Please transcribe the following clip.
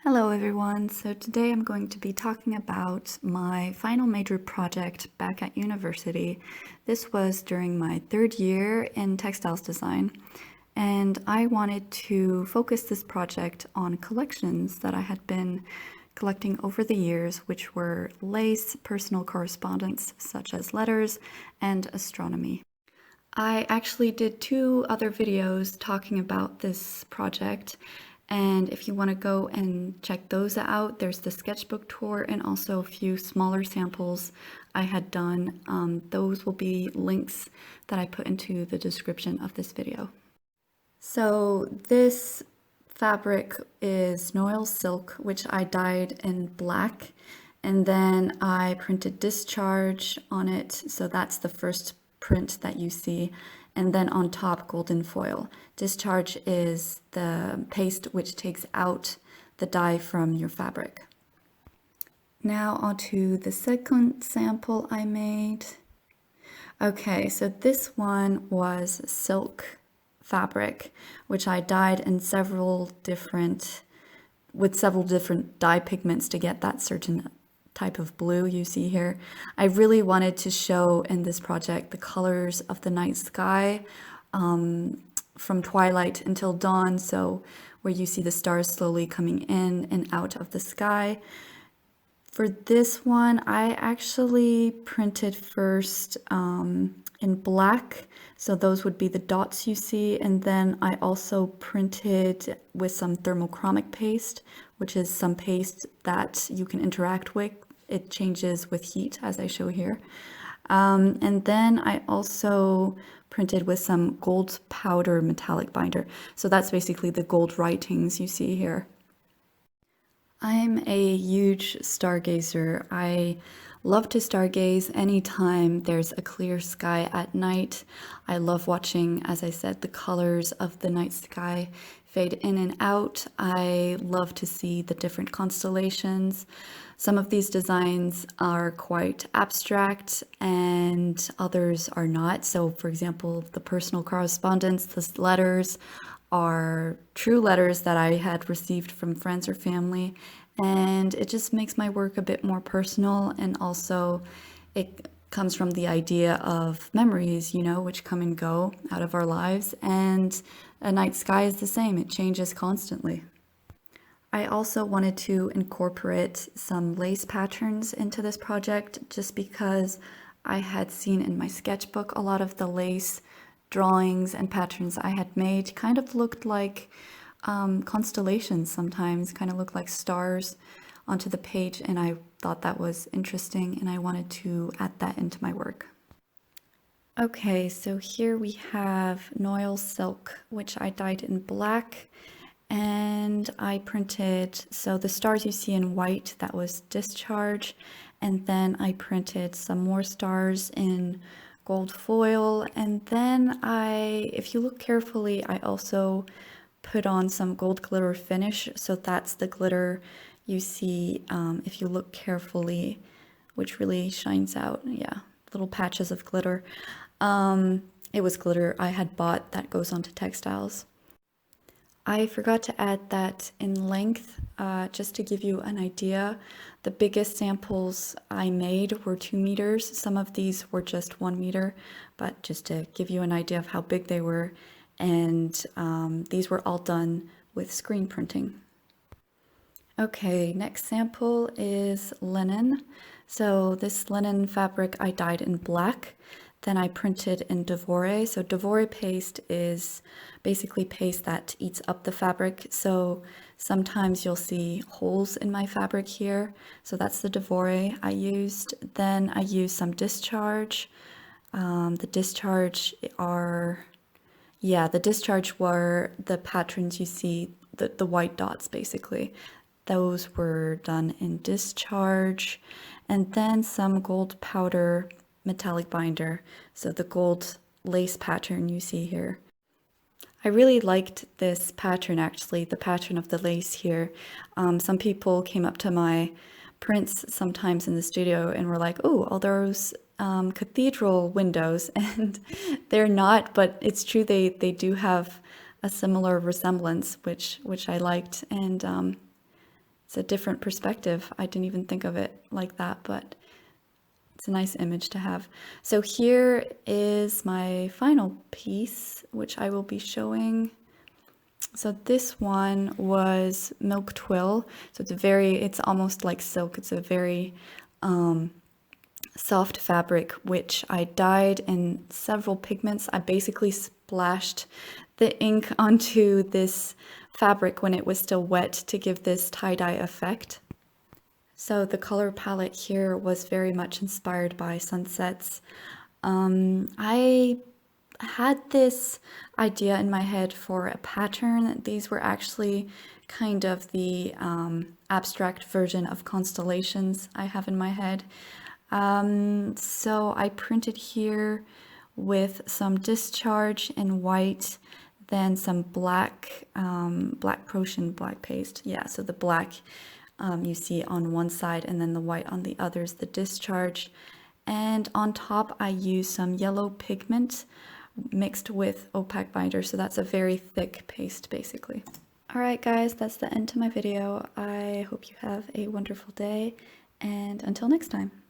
Hello everyone, so today I'm going to be talking about my final major project back at university. This was during my third year in textiles design, and I wanted to focus this project on collections that I had been collecting over the years, which were lace, personal correspondence such as letters, and astronomy. I actually did two other videos talking about this project, and if you want to go and check those out, there's the sketchbook tour and also a few smaller samples I had done. Those will be links that I put into the description of this video. So this fabric is Noil silk, which I dyed in black, and then I printed discharge on it, so that's the first print that you see, and then on top golden foil. Discharge is the paste which takes out the dye from your fabric. Now onto the second sample I made. Okay, so this one was silk fabric, which I dyed in with several different dye pigments to get that certain type of blue you see here. I really wanted to show in this project the colors of the night sky from twilight until dawn, so where you see the stars slowly coming in and out of the sky. For this one, I actually printed first in black, so those would be the dots you see, and then I also printed with some thermochromic paste, which is some paste that you can interact with. It changes with heat, as I show here. And then I also printed with some gold powder metallic binder, so that's basically the gold writings you see here. I'm a huge stargazer. I love to stargaze anytime there's a clear sky at night. I love watching, as I said, the colors of the night sky fade in and out. I love to see the different constellations. Some of these designs are quite abstract and others are not. So for example, the personal correspondence, the letters are true letters that I had received from friends or family, and it just makes my work a bit more personal, and also it comes from the idea of memories, which come and go out of our lives, and a night sky is the same, it changes constantly. I also wanted to incorporate some lace patterns into this project just because I had seen in my sketchbook a lot of the lace drawings and patterns I had made kind of looked like constellations sometimes, kind of looked like stars onto the page, and I thought that was interesting and I wanted to add that into my work. Okay, so here we have Noil silk, which I dyed in black, and I printed, so the stars you see in white, that was discharge, and then I printed some more stars in gold foil, and then if you look carefully, I also put on some gold glitter finish, so that's the glitter you see if you look carefully, which really shines out. Yeah, little patches of glitter. It was glitter I had bought that goes onto textiles. I forgot to add that in length, just to give you an idea. The biggest samples I made were 2 meters. Some of these were just 1 meter, but just to give you an idea of how big they were. And these were all done with screen printing. Okay, next sample is linen. So this linen fabric I dyed in black. Then I printed in Devore. So Devore paste is basically paste that eats up the fabric. So sometimes you'll see holes in my fabric here. So that's the Devore I used. Then I used some discharge. The discharge were the patterns you see, the white dots basically. Those were done in discharge. And then some gold powder metallic binder, so the gold lace pattern you see here. I really liked this pattern actually, the pattern of the lace here. Some people came up to my prints sometimes in the studio and were like, oh, all those cathedral windows, and they're not, but it's true, they do have a similar resemblance, which I liked, and it's a different perspective. I didn't even think of it like that, but it's a nice image to have. So here is my final piece, which I will be showing. So this one was milk twill. So it's almost like silk. It's a very soft fabric, which I dyed in several pigments. I basically splashed the ink onto this fabric when it was still wet to give this tie-dye effect. So the color palette here was very much inspired by sunsets. I had this idea in my head for a pattern. These were actually kind of the abstract version of constellations I have in my head. So I printed here with some discharge in white, then some black Prussian black paste. Yeah, so the black you see on one side and then the white on the other is the discharge. And on top I use some yellow pigment mixed with opaque binder, so that's a very thick paste basically. Alright guys, that's the end to my video. I hope you have a wonderful day, and until next time.